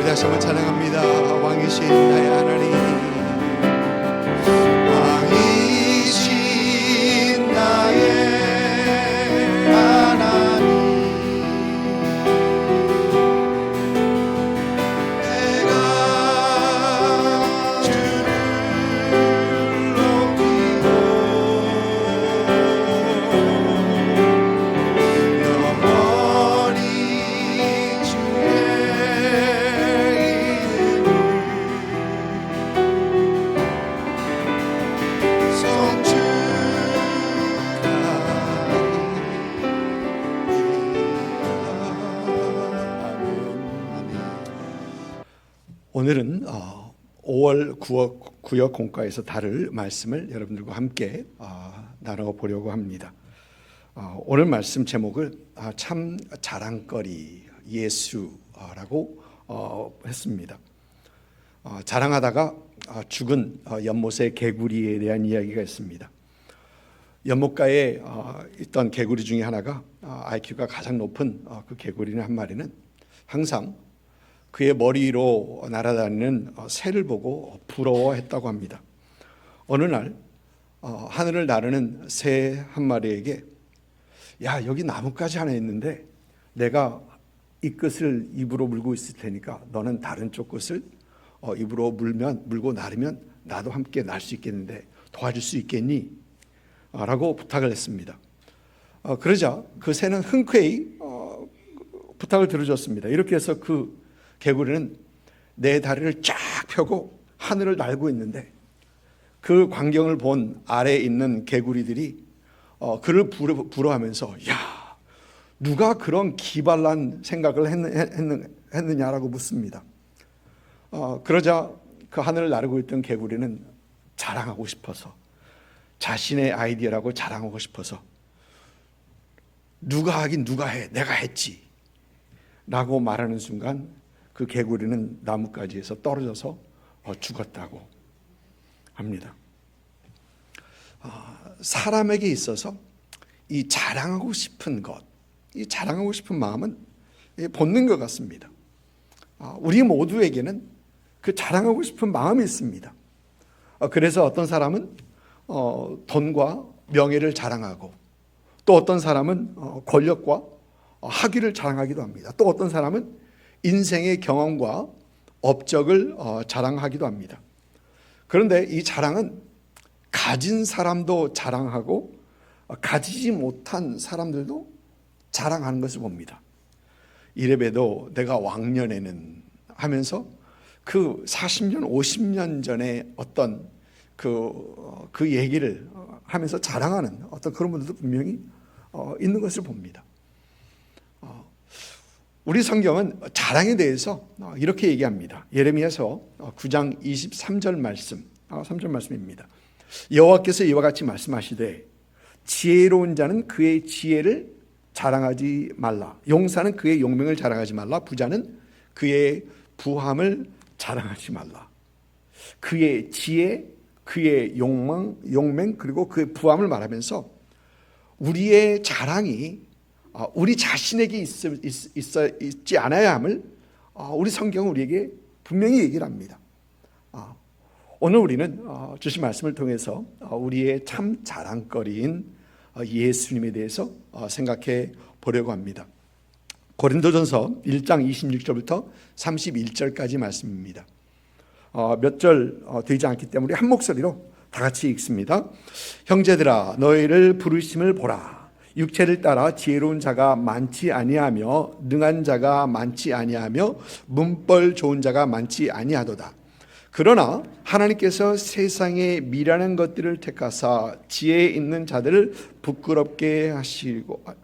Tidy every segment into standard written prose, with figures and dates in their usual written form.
다시 한번 찬양합니다. 왕이신 나의 하나님, 왕이신 나의 오늘은 5월 구역 공과에서 다룰 말씀을 여러분들과 함께 나눠보려고 합니다. 오늘 말씀 제목을 참 자랑거리 예수라고 했습니다. 자랑하다가 죽은 연못의 개구리에 대한 이야기가 있습니다. 연못가에 있던 개구리 중에 하나가 IQ가 가장 높은 그 개구리는 한 마리는 항상 그의 머리 위로 날아다니는 새를 보고 부러워했다고 합니다. 어느 날 하늘을 나르는 새 한 마리에게 야, 여기 나뭇가지 하나 있는데 내가 이 끝을 입으로 물고 있을 테니까 너는 다른 쪽 끝을 입으로 물고 나르면 나도 함께 날 수 있겠는데 도와줄 수 있겠니? 라고 부탁을 했습니다. 그러자 그 새는 흔쾌히 부탁을 들어줬습니다. 이렇게 해서 그 개구리는 내 다리를 쫙 펴고 하늘을 날고 있는데 그 광경을 본 아래에 있는 개구리들이 그를 부러워하면서 야, 누가 그런 기발한 생각을 했느냐라고 묻습니다. 그러자 그 하늘을 나르고 있던 개구리는 자랑하고 싶어서, 자신의 아이디어라고 자랑하고 싶어서 누가 하긴 누가 해, 내가 했지 라고 말하는 순간 그 개구리는 나뭇가지에서 떨어져서 죽었다고 합니다. 사람에게 있어서 이 자랑하고 싶은 것, 이 자랑하고 싶은 마음은 본능 것 같습니다. 우리 모두에게는 그 자랑하고 싶은 마음이 있습니다. 그래서 어떤 사람은 돈과 명예를 자랑하고, 또 어떤 사람은 권력과 학위를 자랑하기도 합니다. 또 어떤 사람은 인생의 경험과 업적을 자랑하기도 합니다. 그런데 이 자랑은 가진 사람도 자랑하고 가지지 못한 사람들도 자랑하는 것을 봅니다. 이래봬도 내가 왕년에는 하면서 그 40년, 50년 전에 어떤 그 얘기를 하면서 자랑하는 어떤 그런 분들도 분명히 있는 것을 봅니다. 우리 성경은 자랑에 대해서 이렇게 얘기합니다. 예레미야서 9장 23절 말씀, 3절 말씀입니다. 여호와께서 이와 같이 말씀하시되 지혜로운 자는 그의 지혜를 자랑하지 말라. 용사는 그의 용맹을 자랑하지 말라. 부자는 그의 부함을 자랑하지 말라. 그의 지혜, 그의 용맹 그리고 그의 부함을 말하면서 우리의 자랑이 우리 자신에게 있지 않아야 함을 우리 성경은 우리에게 분명히 얘기를 합니다. 오늘 우리는 주신 말씀을 통해서 우리의 참 자랑거리인 예수님에 대해서 생각해 보려고 합니다. 고린도전서 1장 26절부터 31절까지 말씀입니다. 몇 절 되지 않기 때문에 한 목소리로 다 같이 읽습니다. 형제들아, 너희를 부르심을 보라. 육체를 따라 지혜로운 자가 많지 아니하며 능한 자가 많지 아니하며 문벌 좋은 자가 많지 아니하도다. 그러나 하나님께서 세상의 미련한 것들을 택하사 지혜 있는 자들을 부끄럽게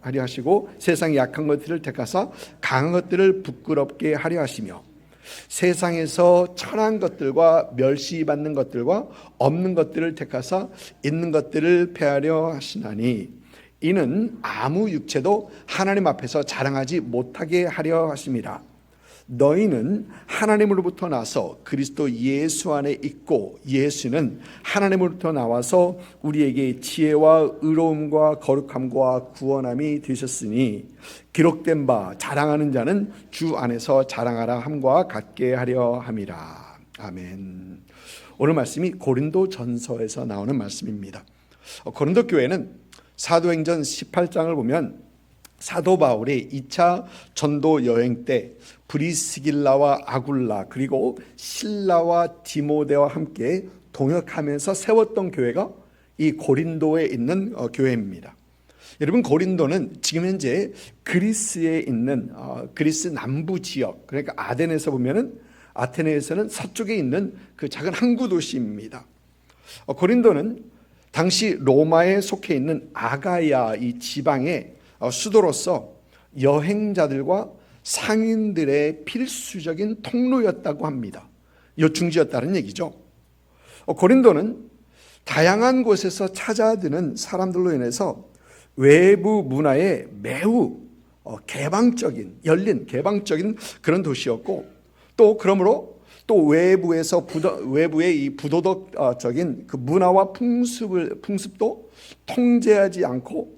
하려 하시고 세상의 약한 것들을 택하사 강한 것들을 부끄럽게 하려 하시며 세상에서 천한 것들과 멸시받는 것들과 없는 것들을 택하사 있는 것들을 폐하려 하시나니 이는 아무 육체도 하나님 앞에서 자랑하지 못하게 하려 하심이라. 너희는 하나님으로부터 나서 그리스도 예수 안에 있고 예수는 하나님으로부터 나와서 우리에게 지혜와 의로움과 거룩함과 구원함이 되셨으니 기록된 바 자랑하는 자는 주 안에서 자랑하라 함과 같게 하려 함이라. 아멘. 오늘 말씀이 고린도전서에서 나오는 말씀입니다. 고린도 교회는 사도행전 18장을 보면 사도 바울이 2차 전도 여행 때 브리스길라와 아굴라 그리고 실라와 디모데와 함께 동역하면서 세웠던 교회가 이 고린도에 있는 교회입니다. 여러분, 고린도는 지금 현재 그리스에 있는 그리스 남부 지역, 그러니까 아덴에서 보면은 아테네에서는 서쪽에 있는 그 작은 항구 도시입니다. 고린도는 당시 로마에 속해 있는 아가야 이 지방의 수도로서 여행자들과 상인들의 필수적인 통로였다고 합니다. 요충지였다는 얘기죠. 고린도는 다양한 곳에서 찾아드는 사람들로 인해서 외부 문화에 매우 개방적인, 열린 개방적인 그런 도시였고, 또 그러므로 또 외부의 이 부도덕적인 그 문화와 풍습도 통제하지 않고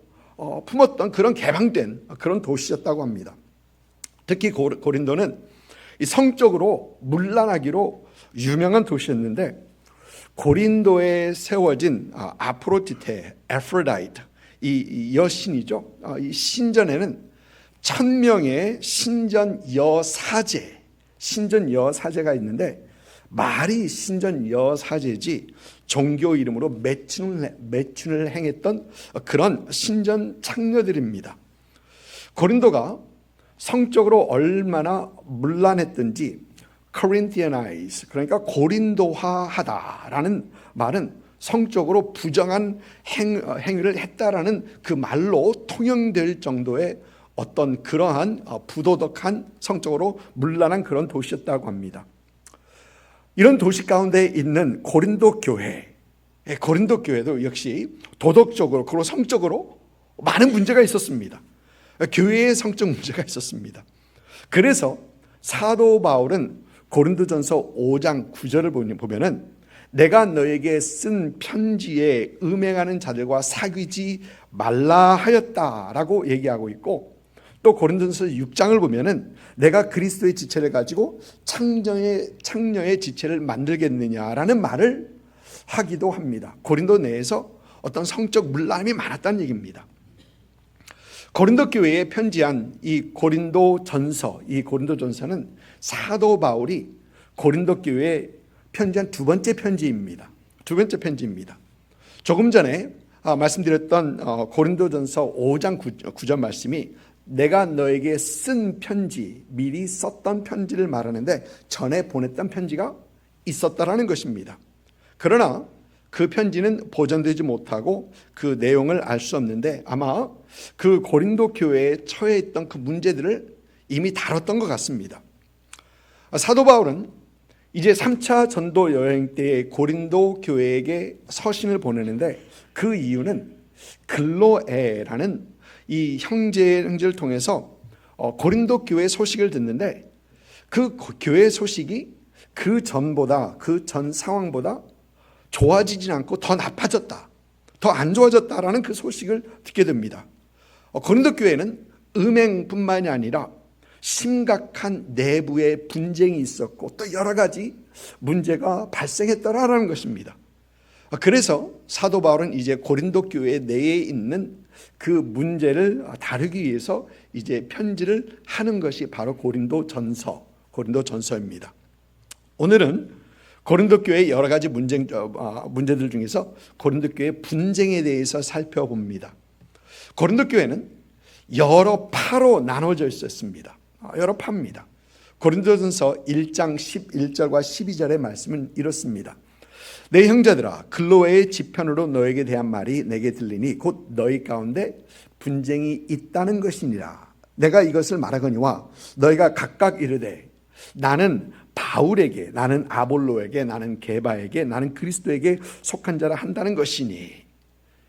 품었던 그런 개방된 그런 도시였다고 합니다. 특히 고린도는 이 성적으로 문란하기로 유명한 도시였는데, 고린도에 세워진 아프로디테, 에프로다이트, 이 여신이죠. 이 신전에는 1000명의 신전 여사제가 있는데, 말이 신전 여사제지 종교 이름으로 매춘을 행했던 그런 신전 창녀들입니다. 고린도가 성적으로 얼마나 문란했든지 Corinthianize, 그러니까 고린도화하다라는 말은 성적으로 부정한 행위를 했다라는 그 말로 통용될 정도의 어떤 그러한 부도덕한 성적으로 문란한 그런 도시였다고 합니다. 이런 도시 가운데 있는 고린도 교회도 역시 도덕적으로 그리고 성적으로 많은 문제가 있었습니다. 교회의 성적 문제가 있었습니다. 그래서 사도 바울은 고린도전서 5장 9절을 보면은 내가 너에게 쓴 편지에 음행하는 자들과 사귀지 말라 하였다라고 얘기하고 있고, 또 고린도전서 6장을 보면은 내가 그리스도의 지체를 가지고 창녀의 지체를 만들겠느냐라는 말을 하기도 합니다. 고린도 내에서 어떤 성적 문란함이 많았다는 얘기입니다. 고린도 교회에 편지한 이 고린도전서는 사도 바울이 고린도 교회에 편지한 두 번째 편지입니다. 조금 전에 말씀드렸던 고린도전서 5장 9절 말씀이 내가 너에게 쓴 편지, 미리 썼던 편지를 말하는데 전에 보냈던 편지가 있었다라는 것입니다. 그러나 그 편지는 보존되지 못하고 그 내용을 알 수 없는데 아마 그 고린도 교회에 처해 있던 그 문제들을 이미 다뤘던 것 같습니다. 사도 바울은 이제 3차 전도 여행 때에 고린도 교회에게 서신을 보내는데, 그 이유는 글로에라는 이 형제를 통해서 고린도 교회 소식을 듣는데, 그 교회 소식이 그 전 상황보다 좋아지진 않고 더 나빠졌다, 더 안 좋아졌다라는 그 소식을 듣게 됩니다. 고린도 교회는 음행뿐만이 아니라 심각한 내부의 분쟁이 있었고 또 여러 가지 문제가 발생했더라라는 것입니다. 그래서 사도 바울은 이제 고린도 교회 내에 있는 그 문제를 다루기 위해서 이제 편지를 하는 것이 바로 고린도전서입니다. 오늘은 고린도 교회의 여러 가지 문제들 중에서 고린도 교회의 분쟁에 대해서 살펴봅니다. 고린도 교회는 여러 파로 나눠져 있었습니다. 여러 파입니다. 고린도전서 1장 11절과 12절의 말씀은 이렇습니다. 내 형제들아, 글로에의 지편으로 너에게 대한 말이 내게 들리니 곧 너희 가운데 분쟁이 있다는 것이니라. 내가 이것을 말하거니와 너희가 각각 이르되 나는 바울에게, 나는 아볼로에게, 나는 게바에게, 나는 그리스도에게 속한 자라 한다는 것이니.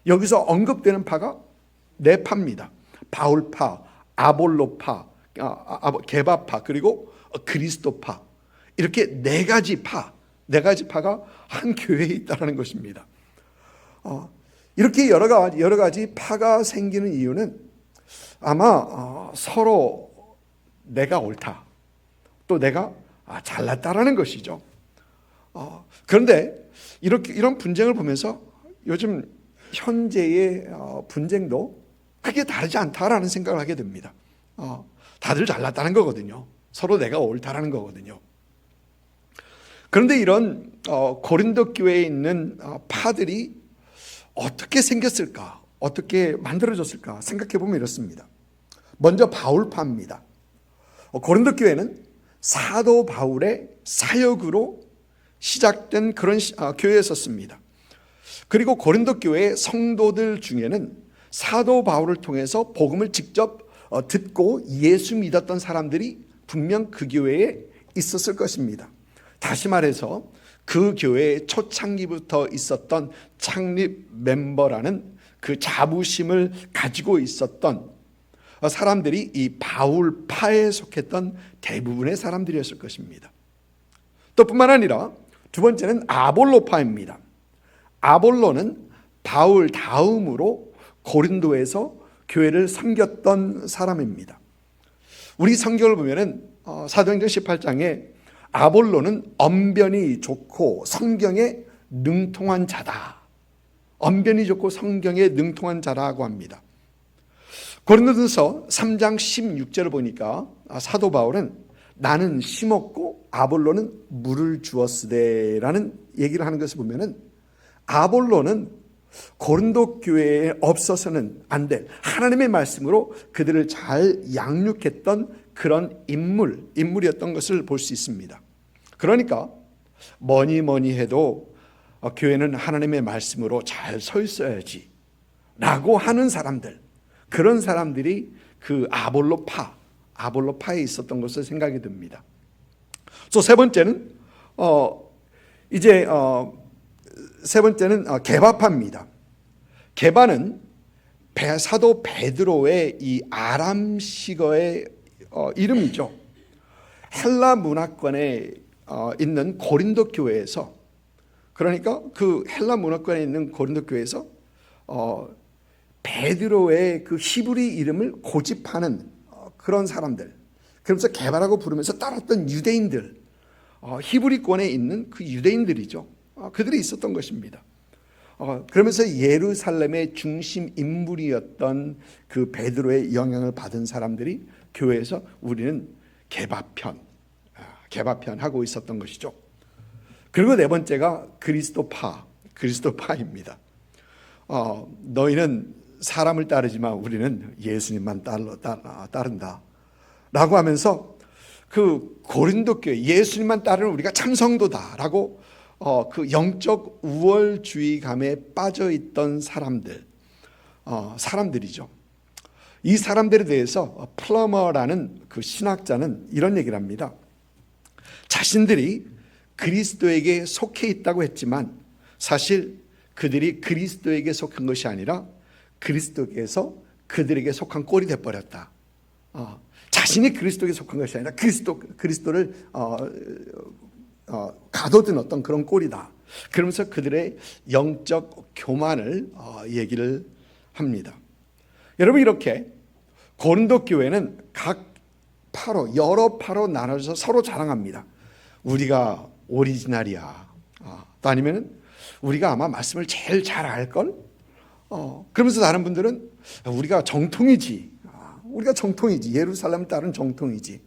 여기서 언급되는 파가 네 파입니다. 바울파, 아볼로파, 게바파, 그리고 그리스도파, 이렇게 네 가지 파가 한 교회에 있다는 것입니다. 이렇게 여러 가지 파가 생기는 이유는 아마 서로 내가 옳다, 또 내가 잘났다라는 것이죠. 그런데 이런 분쟁을 보면서 요즘 현재의 분쟁도 크게 다르지 않다라는 생각을 하게 됩니다. 다들 잘났다는 거거든요. 서로 내가 옳다라는 거거든요. 그런데 이런 고린도 교회에 있는 파들이 어떻게 생겼을까? 어떻게 만들어졌을까? 생각해 보면 이렇습니다. 먼저 바울파입니다. 고린도 교회는 사도 바울의 사역으로 시작된 그런 교회였었습니다. 그리고 고린도 교회의 성도들 중에는 사도 바울을 통해서 복음을 직접 듣고 예수 믿었던 사람들이 분명 그 교회에 있었을 것입니다. 다시 말해서 그 교회의 초창기부터 있었던 창립 멤버라는 그 자부심을 가지고 있었던 사람들이 이 바울파에 속했던 대부분의 사람들이었을 것입니다. 또 뿐만 아니라 두 번째는 아볼로파입니다. 아볼로는 바울 다음으로 고린도에서 교회를 섬겼던 사람입니다. 우리 성경을 보면은 사도행전 18장에 아볼로는 언변이 좋고 성경에 능통한 자다. 언변이 좋고 성경에 능통한 자라고 합니다. 고린도전서 3장 16절을 보니까 사도 바울은 나는 심었고 아볼로는 물을 주었으되라는 얘기를 하는 것을 보면은 아볼로는 고린도 교회에 없어서는 안 될 하나님의 말씀으로 그들을 잘 양육했던 그런 인물이었던 것을 볼 수 있습니다. 그러니까 뭐니 해도 교회는 하나님의 말씀으로 잘 서 있어야지 라고 하는 사람들, 그런 사람들이 그 아볼로파에 있었던 것을 생각이 듭니다. 또 세 번째는 게바파입니다. 게바는 사도 베드로의 이 아람식어의 이름이죠. 헬라 문화권에 있는 고린도 교회에서, 그러니까 그 헬라 문화권에 있는 고린도 교회에서 베드로의 그 히브리 이름을 고집하는 그런 사람들, 그러면서 게바라고 부르면서 따랐던 유대인들, 히브리권에 있는 그 유대인들이죠. 그들이 있었던 것입니다. 그러면서 예루살렘의 중심 인물이었던 그 베드로의 영향을 받은 사람들이 교회에서 우리는 게바편 하고 있었던 것이죠. 그리고 네 번째가 그리스도파입니다. 너희는 사람을 따르지만 우리는 예수님만 따른다 라고 하면서 그 고린도 교회, 예수님만 따르는 우리가 참성도다라고 그 영적 우월주의감에 빠져 있던 사람들이죠. 이 사람들에 대해서 플러머라는 그 신학자는 이런 얘기를 합니다. 자신들이 그리스도에게 속해 있다고 했지만 사실 그들이 그리스도에게 속한 것이 아니라 그리스도께서 그들에게 속한 꼴이 되어버렸다. 자신이 그리스도에게 속한 것이 아니라 그리스도를 가둬둔 어떤 그런 꼴이다. 그러면서 그들의 영적 교만을 얘기를 합니다. 여러분, 이렇게 고린도 교회는 각 파로, 여러 파로 나눠져서 서로 자랑합니다. 우리가 오리지널이야. 또 아니면 우리가 아마 말씀을 제일 잘 알걸? 그러면서 다른 분들은 우리가 정통이지. 예루살렘 따른 정통이지.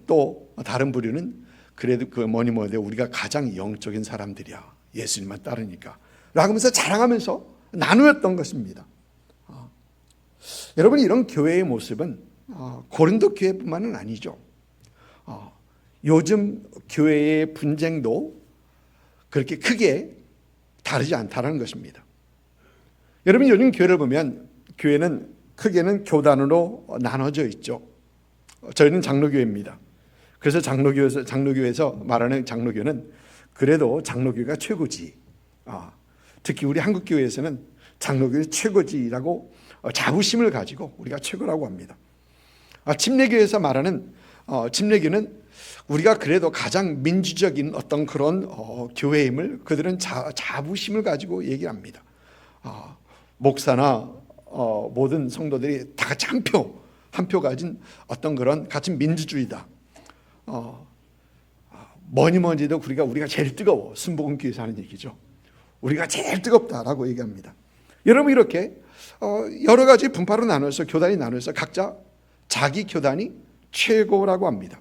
또 다른 부류는 그래도 그 뭐니 해도 우리가 가장 영적인 사람들이야. 예수님만 따르니까. 라고 하면서 자랑하면서 나누었던 것입니다. 여러분, 이런 교회의 모습은 고린도 교회뿐만은 아니죠. 요즘 교회의 분쟁도 그렇게 크게 다르지 않다는 것입니다. 여러분, 요즘 교회를 보면 교회는 크게는 교단으로 나눠져 있죠. 저희는 장로교회입니다. 그래서 장로교회에서 말하는 장로교는 그래도 장로교회가 최고지. 특히 우리 한국교회에서는 장로교회 최고지라고 자부심을 가지고 우리가 최고라고 합니다. 침례교회에서 말하는 침례교는 우리가 그래도 가장 민주적인 어떤 그런 교회임을 그들은 자부심을 가지고 얘기합니다. 목사나 모든 성도들이 다 같이 한 표 가진 어떤 그런 같은 민주주의다. 뭐니 해도 우리가 제일 뜨거워. 순복음교회에서 하는 얘기죠. 우리가 제일 뜨겁다라고 얘기합니다. 여러분, 이렇게 여러 가지 분파로 나눠서 교단이 나눠서 각자 자기 교단이 최고라고 합니다.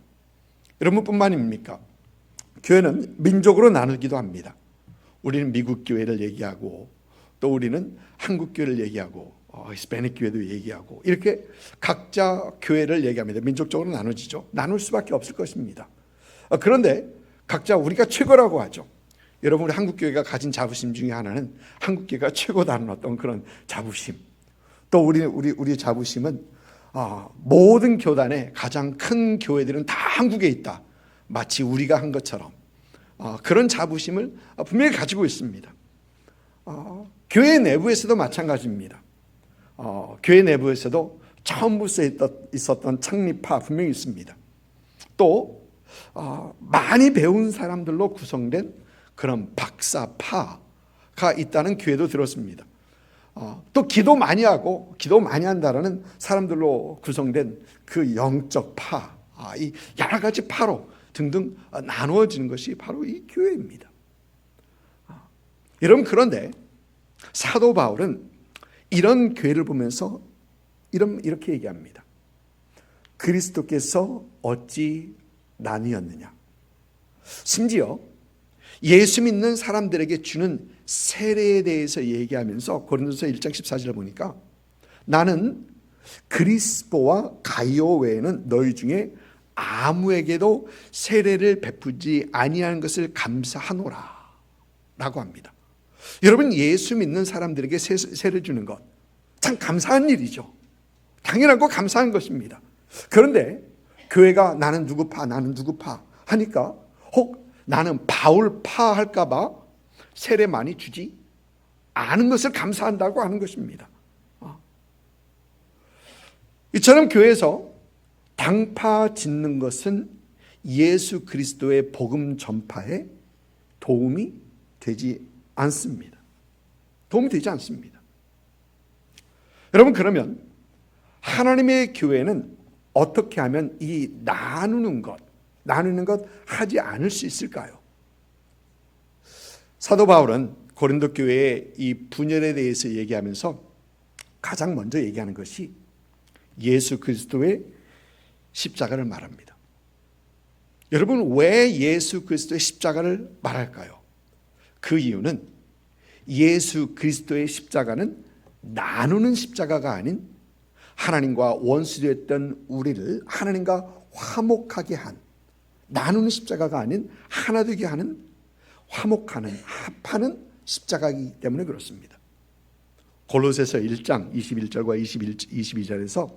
여러분뿐만입니까? 교회는 민족으로 나누기도 합니다. 우리는 미국 교회를 얘기하고 또 우리는 한국 교회를 얘기하고 히스패닉 교회도 얘기하고 이렇게 각자 교회를 얘기합니다. 민족적으로 나눠지죠. 나눌 수밖에 없을 것입니다. 그런데 각자 우리가 최고라고 하죠. 여러분, 우리 한국 교회가 가진 자부심 중에 하나는 한국 교회가 최고다는 어떤 그런 자부심. 또 우리 자부심은 모든 교단의 가장 큰 교회들은 다 한국에 있다. 마치 우리가 한 것처럼 그런 자부심을 분명히 가지고 있습니다. 교회 내부에서도 마찬가지입니다. 교회 내부에서도 처음부터 있었던 창립파 분명히 있습니다. 또 많이 배운 사람들로 구성된 그런 박사파가 있다는 교회도 들었습니다. 또 기도 많이 하고 기도 많이 한다라는 사람들로 구성된 그 영적 파, 이 여러 가지 파로 등등 나누어지는 것이 바로 이 교회입니다. 여러분, 그런데 사도 바울은 이런 교회를 보면서 이렇게 얘기합니다. 그리스도께서 어찌 나뉘었느냐. 심지어 예수 믿는 사람들에게 주는 세례에 대해서 얘기하면서 고린도서 1장 14절을 보니까 나는 그리스도와 가이오 외에는 너희 중에 아무에게도 세례를 베푸지 아니하는 것을 감사하노라 라고 합니다. 여러분, 예수 믿는 사람들에게 세례 주는 것 참 감사한 일이죠. 당연하고 감사한 것입니다. 그런데 교회가 나는 누구 파 하니까 혹 나는 바울파 할까 봐 세례 많이 주지 않은 것을 감사한다고 하는 것입니다. 이처럼 교회에서 당파 짓는 것은 예수 그리스도의 복음 전파에 도움이 되지 않습니다. 도움이 되지 않습니다. 여러분, 그러면 하나님의 교회는 어떻게 하면 이 나누는 것 하지 않을 수 있을까요? 사도 바울은 고린도 교회의 이 분열에 대해서 얘기하면서 가장 먼저 얘기하는 것이 예수 그리스도의 십자가를 말합니다. 여러분, 왜 예수 그리스도의 십자가를 말할까요? 그 이유는 예수 그리스도의 십자가는 나누는 십자가가 아닌 하나님과 원수되었던 우리를 하나님과 화목하게 한, 나누는 십자가가 아닌 하나 되게 하는, 화목하는, 합하는 십자가이기 때문에 그렇습니다. 골로새서 1장 21절과 22절에서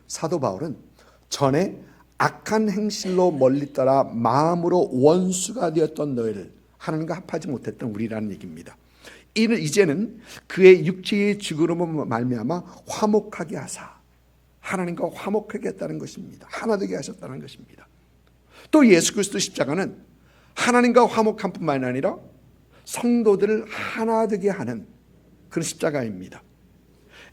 사도 바울은 전에 악한 행실로 멀리 떠나 마음으로 원수가 되었던 너희를 하나님과 합하지 못했던 우리라는 얘기입니다. 이제는 그의 육체의 죽음으로 말미암아 화목하게 하사, 하나님과 화목하게 했다는 것입니다. 하나 되게 하셨다는 것입니다. 또 예수 그리스도 십자가는 하나님과 화목한 뿐만 아니라 성도들을 하나 되게 하는 그런 십자가입니다.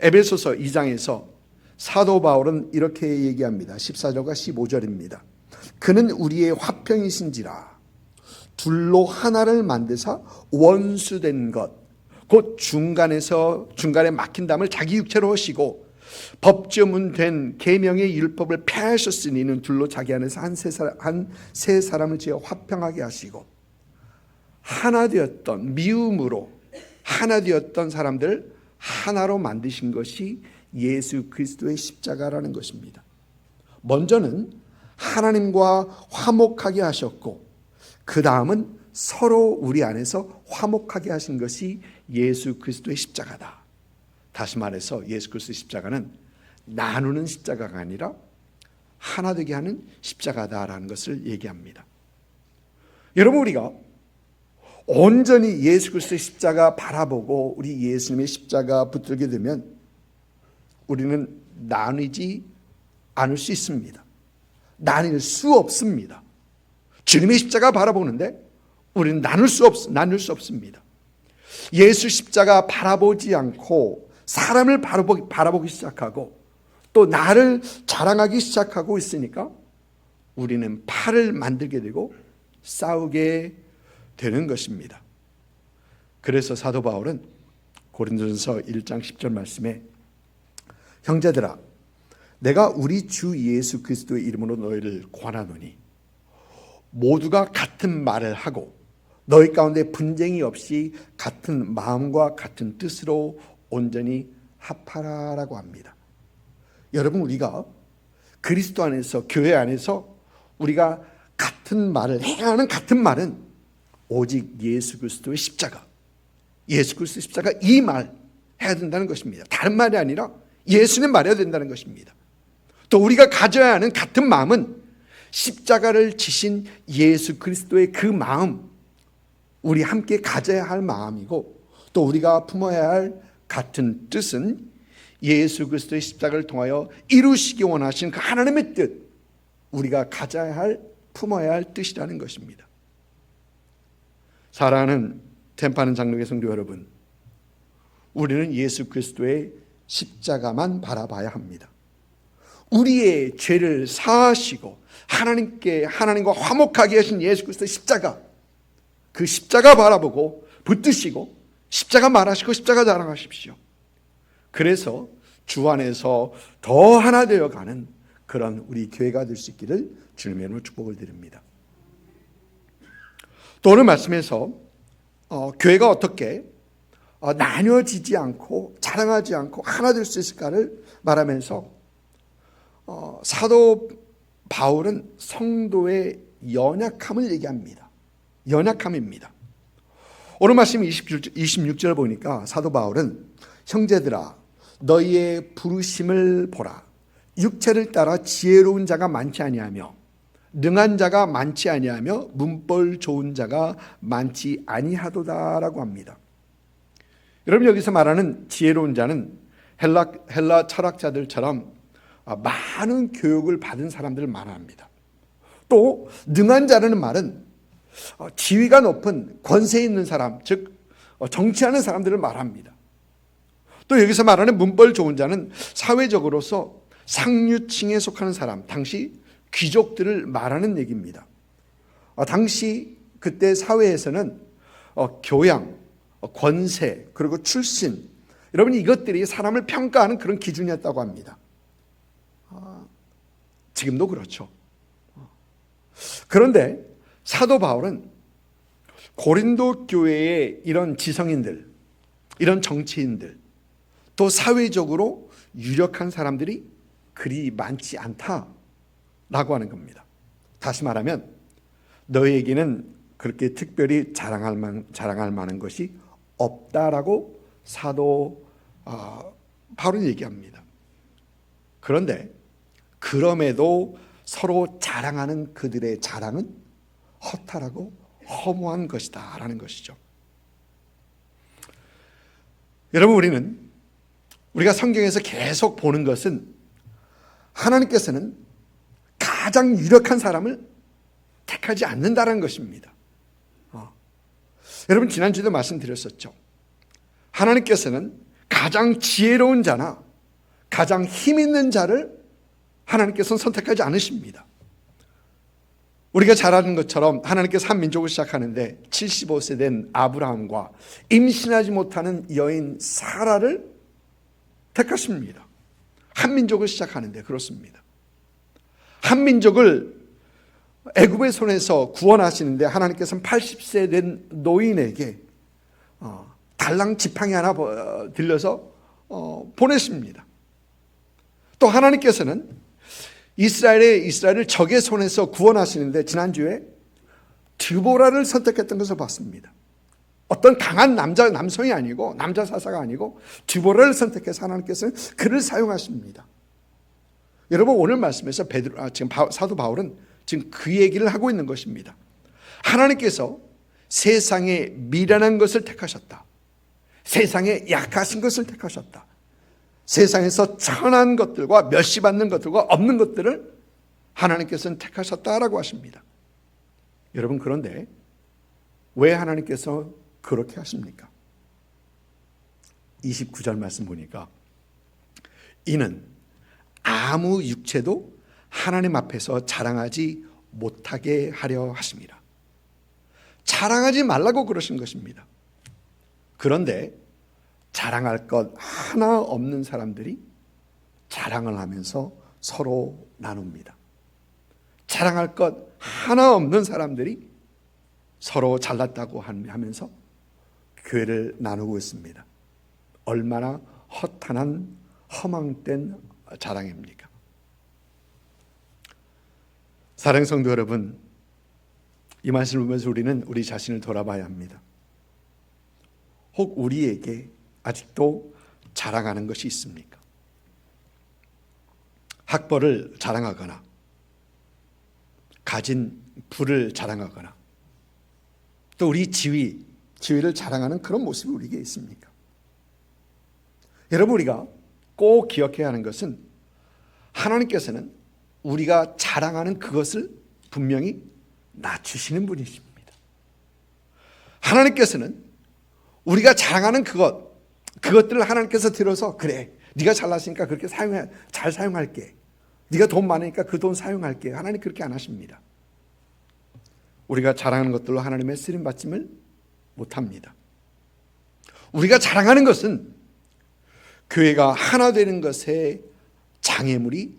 에베소서 2장에서 사도 바울은 이렇게 얘기합니다. 14절과 15절입니다. 그는 우리의 화평이신지라 둘로 하나를 만드사 원수된 것 곧 중간에 막힌 담을 자기 육체로 하시고 법조문 된 계명의 율법을 폐하셨으니 이는 둘로 자기 안에서 한 세 사람을 지어 화평하게 하시고 하나 되었던, 미움으로 하나 되었던 사람들을 하나로 만드신 것이 예수 그리스도의 십자가라는 것입니다. 먼저는 하나님과 화목하게 하셨고 그 다음은 서로 우리 안에서 화목하게 하신 것이 예수 그리스도의 십자가다. 다시 말해서 예수 그리스도의 십자가는 나누는 십자가가 아니라 하나 되게 하는 십자가다라는 것을 얘기합니다. 여러분, 우리가 온전히 예수 그리스도의 십자가 바라보고 우리 예수님의 십자가 붙들게 되면 우리는 나누지 않을 수 있습니다. 나눌 수 없습니다. 주님의 십자가 바라보는데 우리는 나눌 수 없습니다. 예수 십자가 바라보지 않고 사람을 바라보기 시작하고 또 나를 자랑하기 시작하고 있으니까 우리는 팔을 만들게 되고 싸우게 되는 것입니다. 그래서 사도 바울은 고린도전서 1장 10절 말씀에 형제들아 내가 우리 주 예수 그리스도의 이름으로 너희를 권하노니 모두가 같은 말을 하고 너희 가운데 분쟁이 없이 같은 마음과 같은 뜻으로 온전히 합하라라고 합니다. 여러분 우리가 그리스도 안에서 교회 안에서 우리가 같은 말을 해야 하는 같은 말은 오직 예수 그리스도의 십자가, 예수 그리스도의 십자가 이 말 해야 된다는 것입니다. 다른 말이 아니라 예수님 말해야 된다는 것입니다. 또 우리가 가져야 하는 같은 마음은 십자가를 지신 예수 그리스도의 그 마음, 우리 함께 가져야 할 마음이고 또 우리가 품어야 할 같은 뜻은 예수 그리스도의 십자가를 통하여 이루시기 원하신 그 하나님의 뜻, 우리가 가져야 할, 품어야 할 뜻이라는 것입니다. 사랑하는 템파는 장로의 성도 여러분, 우리는 예수 그리스도의 십자가만 바라봐야 합니다. 우리의 죄를 사하시고 하나님과 화목하게 하신 예수 그리스도의 십자가, 그 십자가 바라보고 붙드시고 십자가 말하시고 십자가 자랑하십시오. 그래서 주 안에서 더 하나 되어가는 그런 우리 교회가 될 수 있기를 주님의 이름으로 축복을 드립니다. 또 오늘 말씀에서 교회가 어떻게 나뉘어지지 않고 자랑하지 않고 하나 될 수 있을까를 말하면서 사도 바울은 성도의 연약함을 얘기합니다. 연약함입니다. 오늘 말씀 26절 보니까 사도 바울은 형제들아 너희의 부르심을 보라. 육체를 따라 지혜로운 자가 많지 아니하며 능한 자가 많지 아니하며 문벌 좋은 자가 많지 아니하도다라고 합니다. 여러분 여기서 말하는 지혜로운 자는 헬라 철학자들처럼 많은 교육을 받은 사람들을 말합니다. 또 능한 자라는 말은 지위가 높은 권세 있는 사람, 즉 정치하는 사람들을 말합니다. 또 여기서 말하는 문벌 좋은 자는 사회적으로서 상류층에 속하는 사람, 당시 귀족들을 말하는 얘기입니다. 당시 그때 사회에서는 교양, 권세, 그리고 출신, 여러분 이것들이 사람을 평가하는 그런 기준이었다고 합니다. 지금도 그렇죠. 그런데 사도 바울은 고린도 교회의 이런 지성인들, 이런 정치인들, 또 사회적으로 유력한 사람들이 그리 많지 않다라고 하는 겁니다. 다시 말하면 너희에게는 그렇게 특별히 자랑할 만한 것이 없다라고 사도 바울은 얘기합니다. 그런데 그럼에도 서로 자랑하는 그들의 자랑은 허탈하고 허무한 것이다 라는 것이죠. 여러분 우리가 성경에서 계속 보는 것은 하나님께서는 가장 유력한 사람을 택하지 않는다는 것입니다. 여러분 지난주에도 말씀드렸었죠. 하나님께서는 가장 지혜로운 자나 가장 힘 있는 자를 하나님께서는 선택하지 않으십니다. 우리가 잘 아는 것처럼 하나님께서 한 민족을 시작하는데 75세 된 아브라함과 임신하지 못하는 여인 사라를 택하십니다. 한 민족을 시작하는데 그렇습니다. 한 민족을 애굽의 손에서 구원하시는데 하나님께서는 80세 된 노인에게 달랑 지팡이 하나 들려서 보내십니다. 또 하나님께서는 이스라엘을 적의 손에서 구원하시는데 지난주에 드보라를 선택했던 것을 봤습니다. 어떤 강한 남성이 아니고 남자 사사가 아니고 드보라를 선택해서 하나님께서는 그를 사용하십니다. 여러분 오늘 말씀에서 지금 사도 바울은 지금 그 얘기를 하고 있는 것입니다. 하나님께서 세상에 미련한 것을 택하셨다. 세상에 약하신 것을 택하셨다. 세상에서 천한 것들과 멸시받는 것들과 없는 것들을 하나님께서는 택하셨다라고 하십니다. 여러분, 그런데 왜 하나님께서 그렇게 하십니까? 29절 말씀 보니까 이는 아무 육체도 하나님 앞에서 자랑하지 못하게 하려 하십니다. 자랑하지 말라고 그러신 것입니다. 그런데 자랑할 것 하나 없는 사람들이 자랑을 하면서 서로 나눕니다. 자랑할 것 하나 없는 사람들이 서로 잘났다고 하면서 교회를 나누고 있습니다. 얼마나 허탄한 허망된 자랑입니까? 사랑하는 성도 여러분, 이 말씀을 보면서 우리는 우리 자신을 돌아봐야 합니다. 혹 우리에게 아직도 자랑하는 것이 있습니까? 학벌을 자랑하거나 가진 부를 자랑하거나 또 우리 지위를 자랑하는 그런 모습이 우리에게 있습니까? 여러분, 우리가 꼭 기억해야 하는 것은 하나님께서는 우리가 자랑하는 그것을 분명히 낮추시는 분이십니다. 하나님께서는 우리가 자랑하는 그것들을 하나님께서 들어서 그래, 네가 잘났으니까 그렇게 잘 사용할게. 네가 돈 많으니까 그 돈 사용할게. 하나님 그렇게 안 하십니다. 우리가 자랑하는 것들로 하나님의 쓰임 받침을 못합니다. 우리가 자랑하는 것은 교회가 하나 되는 것에 장애물이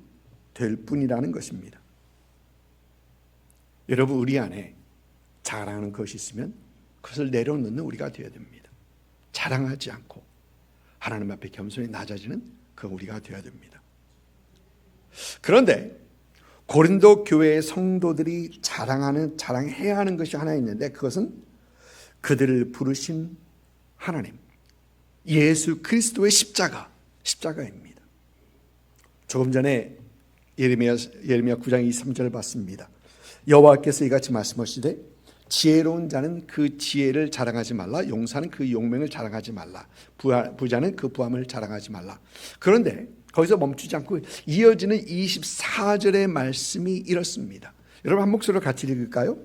될 뿐이라는 것입니다. 여러분, 우리 안에 자랑하는 것이 있으면 그것을 내려놓는 우리가 되어야 됩니다. 자랑하지 않고 하나님 앞에 겸손히 낮아지는 그 우리가 되어야 됩니다. 그런데 고린도 교회의 성도들이 자랑해야 하는 것이 하나 있는데 그것은 그들을 부르신 하나님, 예수 그리스도의 십자가입니다. 조금 전에 예레미야 9장 23절을 봤습니다. 여호와께서 이같이 말씀하시되 지혜로운 자는 그 지혜를 자랑하지 말라, 용사는 그 용맹을 자랑하지 말라, 부자는 그 부함을 자랑하지 말라. 그런데 거기서 멈추지 않고 이어지는 24절의 말씀이 이렇습니다. 여러분, 한 목소리로 같이 읽을까요?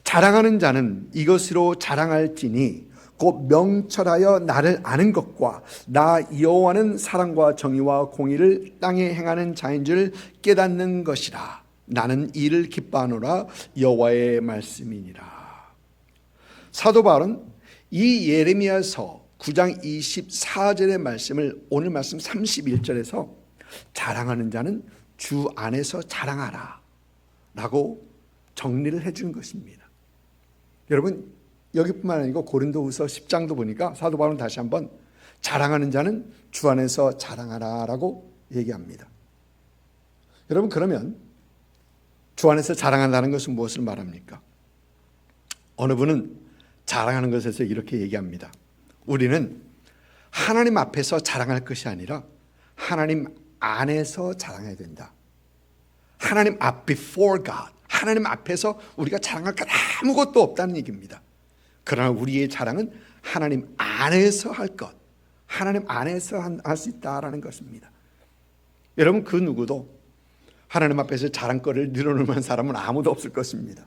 자랑하는 자는 이것으로 자랑할지니 곧 명철하여 나를 아는 것과 나 여호와는 사랑과 정의와 공의를 땅에 행하는 자인 줄 깨닫는 것이라. 나는 이를 기뻐하노라. 여호와의 말씀이니라. 사도 바울은 이 예레미야서 9장 24절의 말씀을 오늘 말씀 31절에서 자랑하는 자는 주 안에서 자랑하라 라고 정리를 해준 것입니다. 여러분, 여기뿐만 아니고 고린도후서 10장도 보니까 사도 바울은 다시 한번 자랑하는 자는 주 안에서 자랑하라 라고 얘기합니다. 여러분, 그러면 주 안에서 자랑한다는 것은 무엇을 말합니까? 어느 분은 자랑하는 것에서 이렇게 얘기합니다. 우리는 하나님 앞에서 자랑할 것이 아니라 하나님 안에서 자랑해야 된다. 하나님 앞, before God, 하나님 앞에서 우리가 자랑할 것 아무것도 없다는 얘기입니다. 그러나 우리의 자랑은 하나님 안에서 할 것, 하나님 안에서 할 수 있다라는 것입니다. 여러분, 그 누구도 하나님 앞에서 자랑거리를 늘어놓을 만한 사람은 아무도 없을 것입니다.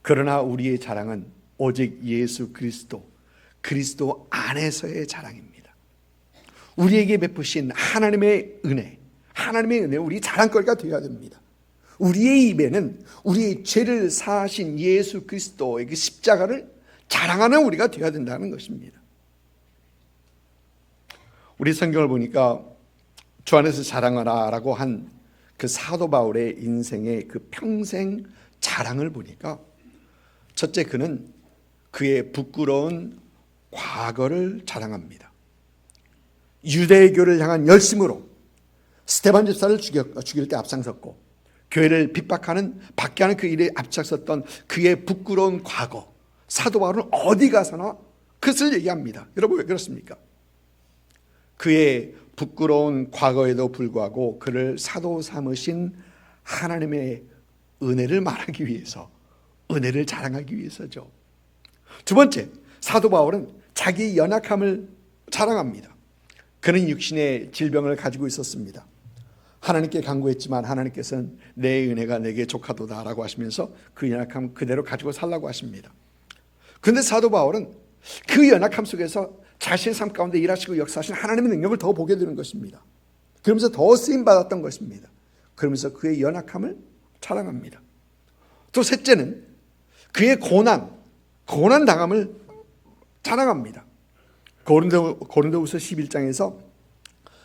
그러나 우리의 자랑은 오직 예수 그리스도 안에서의 자랑입니다. 우리에게 베푸신 하나님의 은혜 우리 자랑거리가 되어야 됩니다. 우리의 입에는 우리의 죄를 사하신 예수 그리스도의 그 십자가를 자랑하는 우리가 되어야 된다는 것입니다. 우리 성경을 보니까 주 안에서 자랑하라 라고 한 그 사도 바울의 인생의 그 평생 자랑을 보니까 첫째, 그는 그의 부끄러운 과거를 자랑합니다. 유대교를 향한 열심으로 스데반 집사를 죽일 때 앞장섰고 교회를 핍박하는 박해하는 그 일에 앞장섰던 그의 부끄러운 과거, 사도 바울은 어디 가서나 그것을 얘기합니다. 여러분, 왜 그렇습니까? 그의 부끄러운 과거에도 불구하고 그를 사도 삼으신 하나님의 은혜를 말하기 위해서, 은혜를 자랑하기 위해서죠. 두 번째, 사도 바울은 자기 연약함을 자랑합니다. 그는 육신의 질병을 가지고 있었습니다. 하나님께 간구했지만 하나님께서는 내 은혜가 내게 족하도다라고 하시면서 그 연약함 그대로 가지고 살라고 하십니다. 그런데 사도 바울은 그 연약함 속에서 자신의 삶 가운데 일하시고 역사하신 하나님의 능력을 더 보게 되는 것입니다. 그러면서 더 쓰임받았던 것입니다. 그러면서 그의 연약함을 자랑합니다. 또 셋째는 그의 고난 당함을 자랑합니다. 고린도후서 11장에서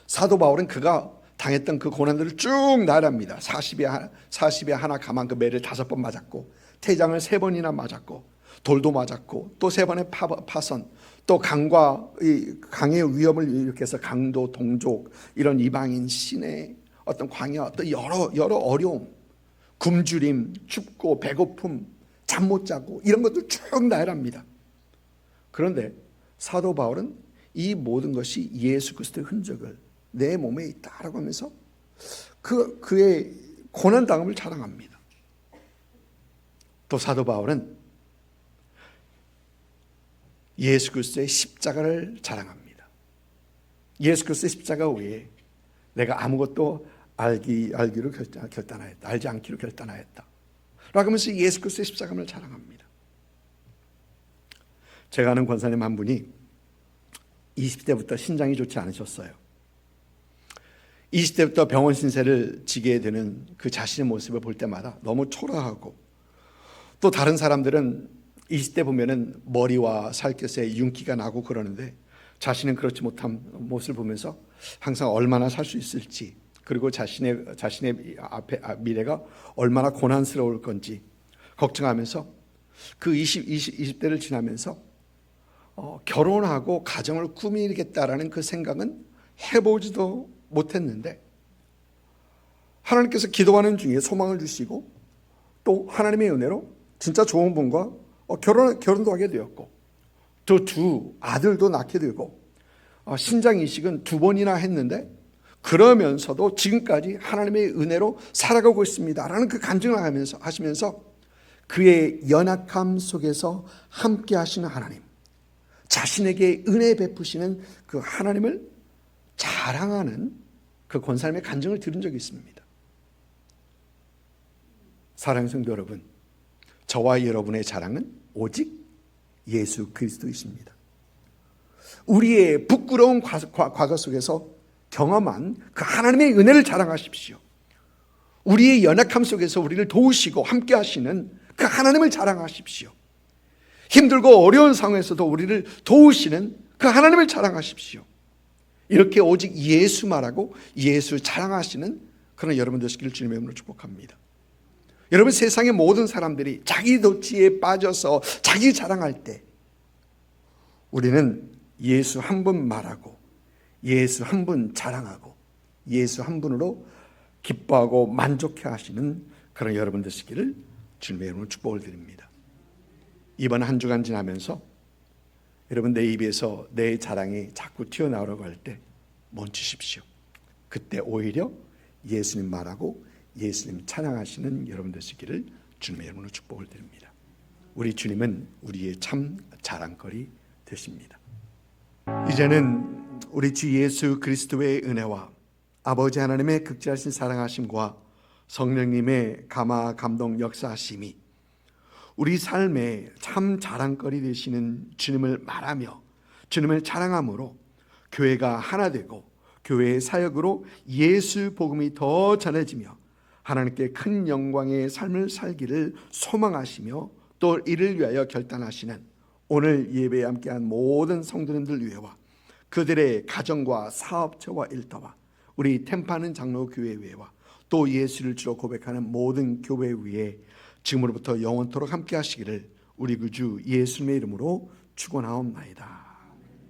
사도 바울은 그가 당했던 그 고난들을 쭉 나열합니다. 40에 하나 감한 그 매를 5번 맞았고 태장을 3번이나 맞았고 돌도 맞았고 또 3번의 파선, 또 강의 위험을 일으켜서 강도, 동족, 이런 이방인, 시내, 어떤 광야, 또 여러 어려움, 굶주림, 춥고 배고픔, 잠 못 자고 이런 것들 쭉 나열합니다. 그런데 사도 바울은 이 모든 것이 예수 그리스도의 흔적을 내 몸에 있다라고 하면서 그의 고난 당함을 자랑합니다. 또 사도 바울은 예수 그리스도의 십자가를 자랑합니다. 예수 그리스도의 십자가 외에 내가 아무것도 알기로 결단하였다. 알지 않기로 결단하였다. 라고 하면서 예수 그리스도의 십자가를 자랑합니다. 제가 아는 권사님 한 분이 20대부터 신장이 좋지 않으셨어요. 20대부터 병원 신세를 지게 되는 그 자신의 모습을 볼 때마다 너무 초라하고, 또 다른 사람들은 20대 보면은 머리와 살갗에 윤기가 나고 그러는데 자신은 그렇지 못한 모습을 보면서 항상 얼마나 살 수 있을지, 그리고 자신의 미래가 얼마나 고난스러울 건지 걱정하면서 그 20대를 지나면서 결혼하고 가정을 꾸미겠다라는 그 생각은 해보지도 못했는데, 하나님께서 기도하는 중에 소망을 주시고 또 하나님의 은혜로 진짜 좋은 분과 결혼도 하게 되었고, 또 2 아들도 낳게 되고, 신장 이식은 2번이나 했는데 그러면서도 지금까지 하나님의 은혜로 살아가고 있습니다 라는 그 간증을 하시면서 그의 연약함 속에서 함께 하시는 하나님, 자신에게 은혜 베푸시는 그 하나님을 자랑하는 그 권사님의 간증을 들은 적이 있습니다. 사랑하는 성도 여러분, 저와 여러분의 자랑은 오직 예수 그리스도이십니다. 우리의 부끄러운 과거 속에서 경험한 그 하나님의 은혜를 자랑하십시오. 우리의 연약함 속에서 우리를 도우시고 함께 하시는 그 하나님을 자랑하십시오. 힘들고 어려운 상황에서도 우리를 도우시는 그 하나님을 자랑하십시오. 이렇게 오직 예수 말하고 예수 자랑하시는 그런 여러분 되시기를 주님의 이름으로 축복합니다. 여러분, 세상의 모든 사람들이 자기 도취에 빠져서 자기 자랑할 때 우리는 예수 한 분 말하고 예수 한 분 자랑하고 예수 한 분으로 기뻐하고 만족해 하시는 그런 여러분 되시기를 주님의 이름으로 축복을 드립니다. 이번 한 주간 지나면서 여러분, 내 입에서 내 자랑이 자꾸 튀어나오려고 할 때 멈추십시오. 그때 오히려 예수님 말하고 예수님 찬양하시는 여러분 되시기를 주님의 이름으로 축복을 드립니다. 우리 주님은 우리의 참 자랑거리 되십니다. 이제는 우리 주 예수 그리스도의 은혜와 아버지 하나님의 극진하신 사랑하심과 성령님의 감화 감동 역사하심이 우리 삶에 참 자랑거리 되시는 주님을 말하며 주님을 자랑함으로 교회가 하나 되고 교회의 사역으로 예수 복음이 더 전해지며 하나님께 큰 영광의 삶을 살기를 소망하시며 또 이를 위하여 결단하시는 오늘 예배에 함께한 모든 성도님들 위해와 그들의 가정과 사업처와 일터와 우리 템파는 장로교회 위에와 또 예수를 주로 고백하는 모든 교회 위에 지금으로부터 영원토록 함께 하시기를 우리 구주 예수님의 이름으로 축원하옵나이다.